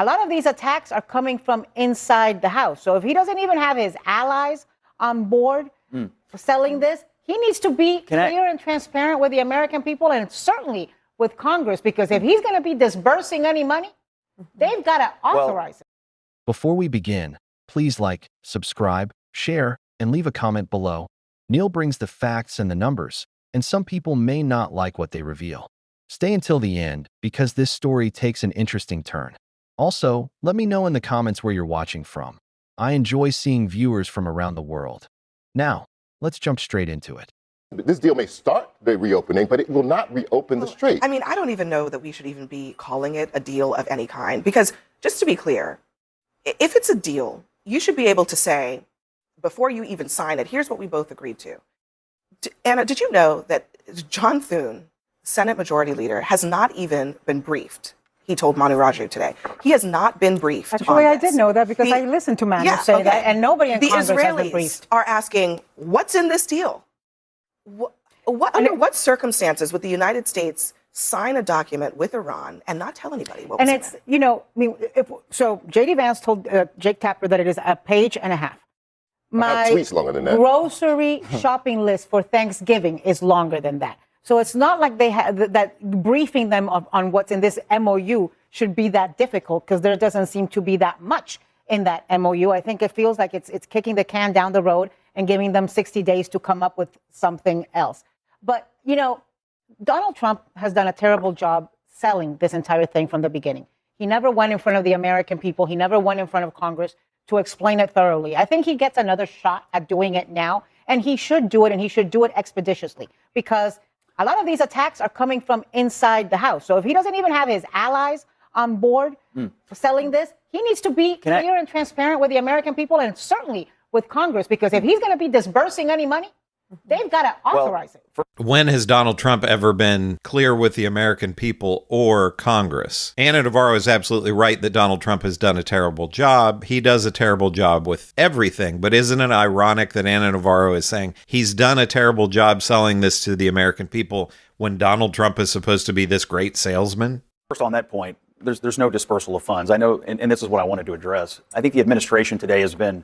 a lot of these attacks are coming from inside the house. So if he doesn't even have his allies on board selling this, he needs to be clear and transparent with the American people and certainly with Congress, because if he's going to be disbursing any money, they've got to authorize it. Before we begin, please like, subscribe, share, and leave a comment below. Neil brings the facts and the numbers, and some people may not like what they reveal. Stay until the end, because this story takes an interesting turn. Also, let me know in the comments where you're watching from. I enjoy seeing viewers from around the world. Now, let's jump straight into it. This deal may start the reopening, but it will not reopen the strait. I mean, I don't even know that we should even be calling it a deal of any kind, because just to be clear, if it's a deal, you should be able to say, before you even sign it, here's what we both agreed to. Anna, did you know that John Thune, Senate Majority Leader, has not even been briefed? He told Manu Raju today. He has not been briefed. Actually, I did know that because I listened to Manu say that, and nobody in Congress has been briefed. The Israelis are asking, what's in this deal? Under what circumstances would the United States sign a document with Iran and not tell anybody what was in it? And it's, you know, I mean, so J.D. Vance told Jake Tapper that it is a page and a half. My tweet's longer than that. Grocery shopping list for Thanksgiving is longer than that. So it's not like they have that briefing them on what's in this MOU should be that difficult, because there doesn't seem to be that much in that MOU. I think it feels like it's kicking the can down the road and giving them 60 days to come up with something else. But, you know, Donald Trump has done a terrible job selling this entire thing from the beginning. He never went in front of the American people. He never went in front of Congress to explain it thoroughly. I think he gets another shot at doing it now, and he should do it, and he should do it expeditiously, because a lot of these attacks are coming from inside the house. So if he doesn't even have his allies on board selling this, he needs to be clear and transparent with the American people and certainly with Congress, because if he's going to be disbursing any money, they've got to authorize it. When has Donald Trump ever been clear with the American people or Congress? Anna Navarro is absolutely right that Donald Trump has done a terrible job. He does a terrible job with everything. But isn't it ironic that Anna Navarro is saying he's done a terrible job selling this to the American people when Donald Trump is supposed to be this great salesman? First, on that point, there's no dispersal of funds. I know, and this is what I wanted to address. I think the administration today has been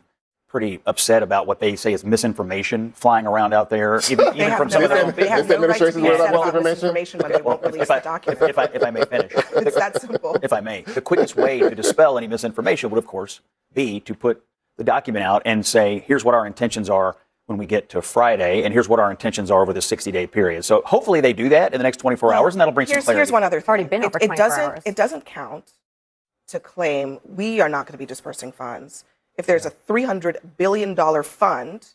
pretty upset about what they say is misinformation flying around out there, even from some of their own people. They have no right to be upset about misinformation when they won't release the document. If I may finish. It's that simple. If I may. The quickest way to dispel any misinformation would, of course, be to put the document out and say, here's what our intentions are when we get to Friday, and here's what our intentions are over the 60-day period. So hopefully they do that in the next 24 hours, and that'll bring some clarity. Here's one other thing. Already been over 24 hours. It doesn't count to claim we are not going to be dispersing funds if there's a $300 billion fund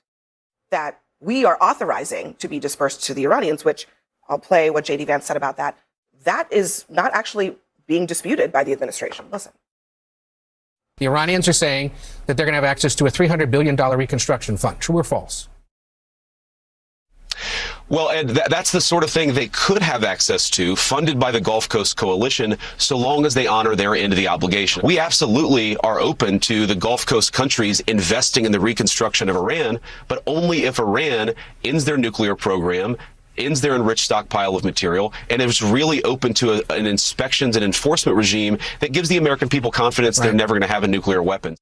that we are authorizing to be dispersed to the Iranians, which I'll play what J.D. Vance said about that. That is not actually being disputed by the administration. Listen. The Iranians are saying that they're going to have access to a $300 billion reconstruction fund. True or false? Well, Ed, that's the sort of thing they could have access to, funded by the Gulf Coast Coalition, so long as they honor their end of the obligation. We absolutely are open to the Gulf Coast countries investing in the reconstruction of Iran, but only if Iran ends their nuclear program, ends their enriched stockpile of material, and is really open to an inspections and enforcement regime that gives the American people confidence they're never going to have a nuclear weapon.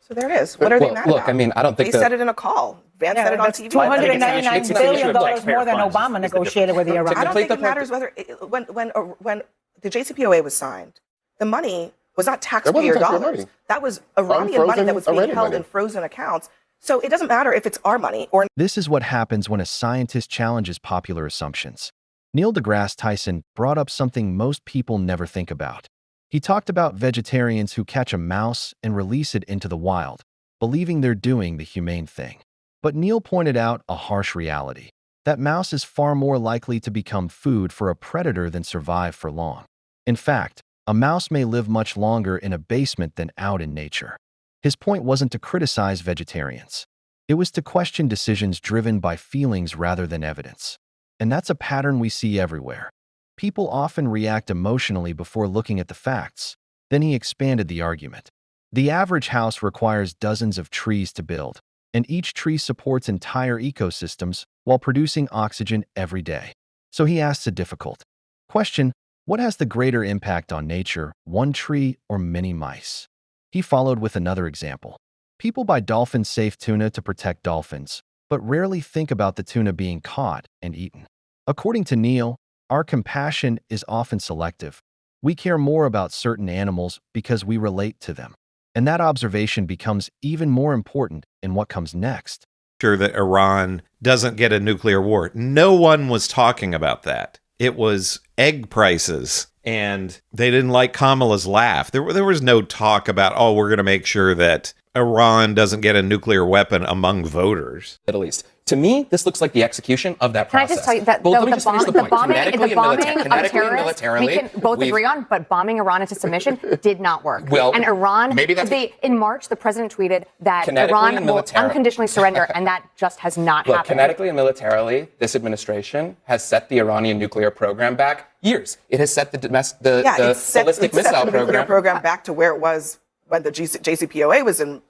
So there it is. What are they mad about? I mean, I don't think they said it in a call. Vance said it on TV. $299 billion more than Obama negotiated with the Iranians. I don't think it matters whether when the JCPOA was signed, the money was not taxpayer dollars. That was Iranian money that was being held in frozen accounts. So it doesn't matter if it's our money or. This is what happens when a scientist challenges popular assumptions. Neil deGrasse Tyson brought up something most people never think about. He talked about vegetarians who catch a mouse and release it into the wild, believing they're doing the humane thing. But Neil pointed out a harsh reality. That mouse is far more likely to become food for a predator than survive for long. In fact, a mouse may live much longer in a basement than out in nature. His point wasn't to criticize vegetarians. It was to question decisions driven by feelings rather than evidence. And that's a pattern we see everywhere. People often react emotionally before looking at the facts. Then he expanded the argument. The average house requires dozens of trees to build, and each tree supports entire ecosystems while producing oxygen every day. So he asks a difficult question: What has the greater impact on nature, one tree or many mice? He followed with another example. People buy dolphin-safe tuna to protect dolphins, but rarely think about the tuna being caught and eaten. According to Neil, our compassion is often selective. We care more about certain animals because we relate to them. And that observation becomes even more important in what comes next. Sure that Iran doesn't get a nuclear war. No one was talking about that. It was egg prices, and they didn't like Kamala's laugh. There was no talk about, oh, we're going to make sure that Iran doesn't get a nuclear weapon among voters. Middle East. To me, this looks like the execution of that Can process. I just tell you that well, the, let me just finish the point. bombing of Kinetically terrorists, we can both agree on, but bombing Iran into submission did not work. Well, and Iran, maybe that's in March, the president tweeted that Iran will unconditionally surrender, and that just has not happened. Kinetically and militarily, this administration has set the Iranian nuclear program back years. It has set the ballistic missile program back to where it was when the JCPOA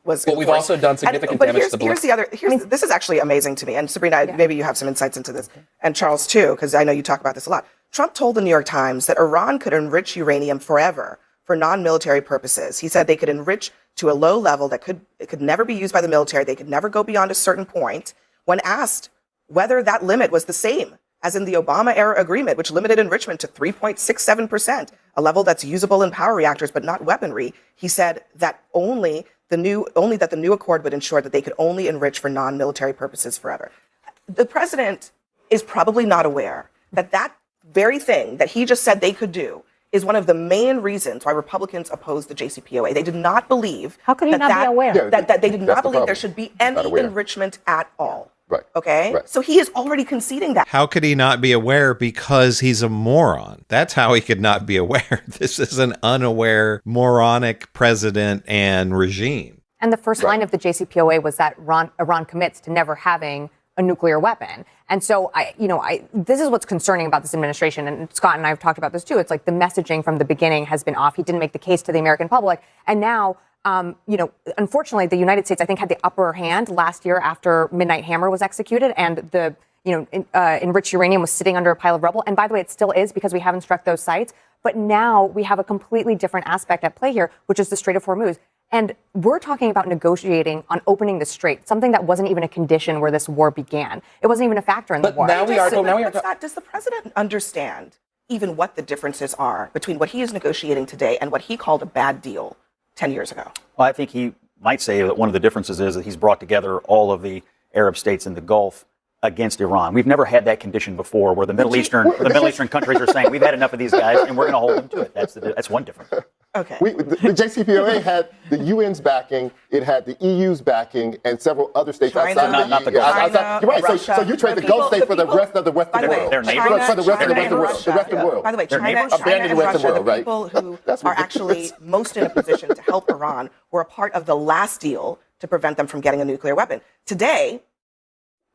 was. But we've also done significant damage to the this is actually amazing to me. And Sabrina, maybe you have some insights into this. And Charles, too, because I know you talk about this a lot. Trump told the New York Times that Iran could enrich uranium forever for non-military purposes. He said they could enrich to a low level that it could never be used by the military. They could never go beyond a certain point. When asked whether that limit was the same as in the Obama-era agreement, which limited enrichment to 3.67%, a level that's usable in power reactors but not weaponry, he said that only that the new accord would ensure that they could only enrich for non-military purposes forever. The president is probably not aware that that very thing that he just said they could do is one of the main reasons why Republicans opposed the JCPOA. They did not believe How could he not be aware? that they did not believe there should be any enrichment at all. Right. Okay? Right. So he is already conceding that. How could he not be aware? Because he's a moron. That's how he could not be aware. This is an unaware, moronic president and regime. And the first line of the JCPOA was that Iran commits to never having a nuclear weapon. And so, this is what's concerning about this administration. And Scott and I have talked about this too. It's like the messaging from the beginning has been off. He didn't make the case to the American public. And now, unfortunately, the United States, I think, had the upper hand last year after Midnight Hammer was executed and the, enriched uranium was sitting under a pile of rubble. And by the way, it still is because we haven't struck those sites. But now we have a completely different aspect at play here, which is the Strait of Hormuz. And we're talking about negotiating on opening the strait, something that wasn't even a condition where this war began. It wasn't even a factor in the war. Does the president understand even what the differences are between what he is negotiating today and what he called a bad deal 10 years ago? Well, I think he might say that one of the differences is that he's brought together all of the Arab states in the Gulf against Iran. We've never had that condition before where the Middle Eastern countries are saying we've had enough of these guys and we're going to hold them to it. That's one difference. Okay. The JCPOA had the UN's backing, it had the EU's backing, and several other states outside of the not the Gulf. You're right. Russia, so you trade the Gulf states for the rest of the Western world. They're neighbors. For the rest of the world. By the way, China and Russia, the people who are actually most in a position to help Iran, were a part of the last deal to prevent them from getting a nuclear weapon. Today,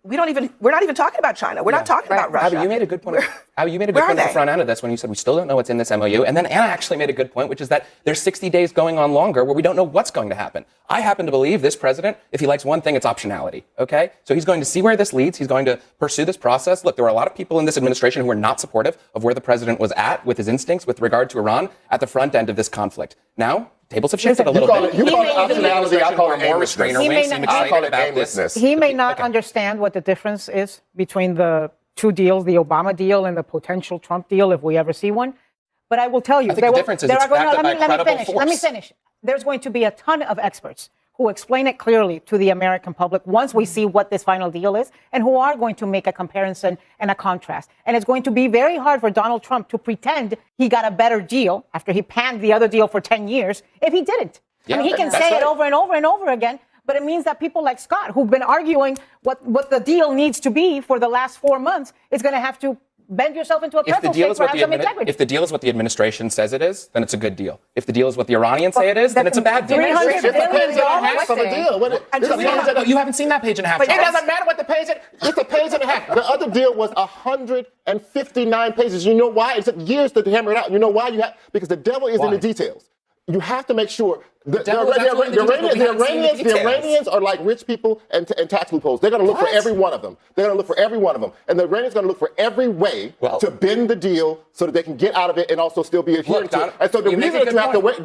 we're not even talking about China. We're not talking about Russia. Abby, you made a good point. Abby, you made a good point at the front end of this when you said we still don't know what's in this MOU. And then Anna actually made a good point, which is that there's 60 days going on longer where we don't know what's going to happen. I happen to believe this president, if he likes one thing, it's optionality. Okay? So he's going to see where this leads. He's going to pursue this process. Look, there were a lot of people in this administration who were not supportive of where the president was at with his instincts with regard to Iran at the front end of this conflict. Now, tables have shifted a little bit. You call it optionality, I call it more restrainer wings. I call it aimlessness. He may not understand what the difference is between the two deals, the Obama deal and the potential Trump deal, if we ever see one. But I will tell you, I think the difference is it's backed up by credible force. Let me finish. There's going to be a ton of experts who explain it clearly to the American public once we see what this final deal is, and who are going to make a comparison and a contrast. And it's going to be very hard for Donald Trump to pretend he got a better deal after he panned the other deal for 10 years if he didn't. Yeah, I mean, he can say it over and over and over again, but it means that people like Scott, who've been arguing what the deal needs to be for the last 4 months, is going to have to bend yourself into a pretzel shape for have some integrity. If the deal is what the administration says it is, then it's a good deal. If the deal is what the Iranians say it is, then it's a bad deal. $300 billion. You haven't seen that page and a half. It doesn't matter what the page is. It's a page and a half. The other deal was 159 pages. You know why? It took years to hammer it out. You know why? Because the devil is in the details. You have to make sure The devil is absolutely in the details, but we haven't seen the The details. Iranians are like rich people and tax loopholes. They're going to look for every one of them. They're going to look for every one of them. And the Iranians are going to look for every way to bend the deal so that they can get out of it and also still be adherent to it. And so the reason that you have to wait,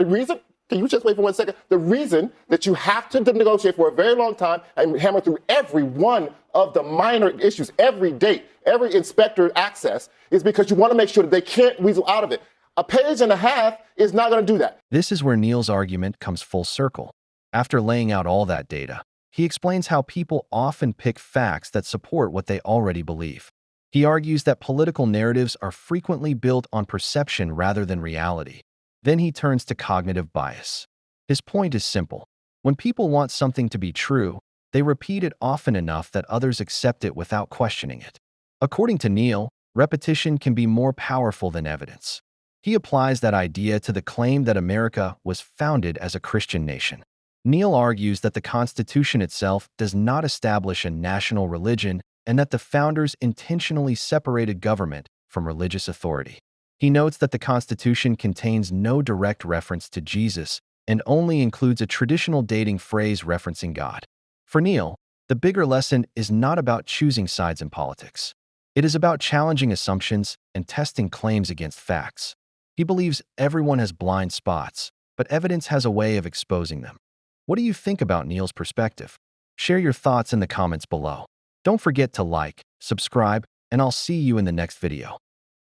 can you just wait for 1 second? The reason that you have to negotiate for a very long time and hammer through every one of the minor issues, every date, every inspector access, is because you want to make sure that they can't weasel out of it. A page and a half is not going to do that. This is where Neil's argument comes full circle. After laying out all that data, he explains how people often pick facts that support what they already believe. He argues that political narratives are frequently built on perception rather than reality. Then he turns to cognitive bias. His point is simple. When people want something to be true, they repeat it often enough that others accept it without questioning it. According to Neil, repetition can be more powerful than evidence. He applies that idea to the claim that America was founded as a Christian nation. Neil argues that the Constitution itself does not establish a national religion and that the founders intentionally separated government from religious authority. He notes that the Constitution contains no direct reference to Jesus and only includes a traditional dating phrase referencing God. For Neil, the bigger lesson is not about choosing sides in politics. It is about challenging assumptions and testing claims against facts. He believes everyone has blind spots, but evidence has a way of exposing them. What do you think about Neil's perspective? Share your thoughts in the comments below. Don't forget to like, subscribe, and I'll see you in the next video.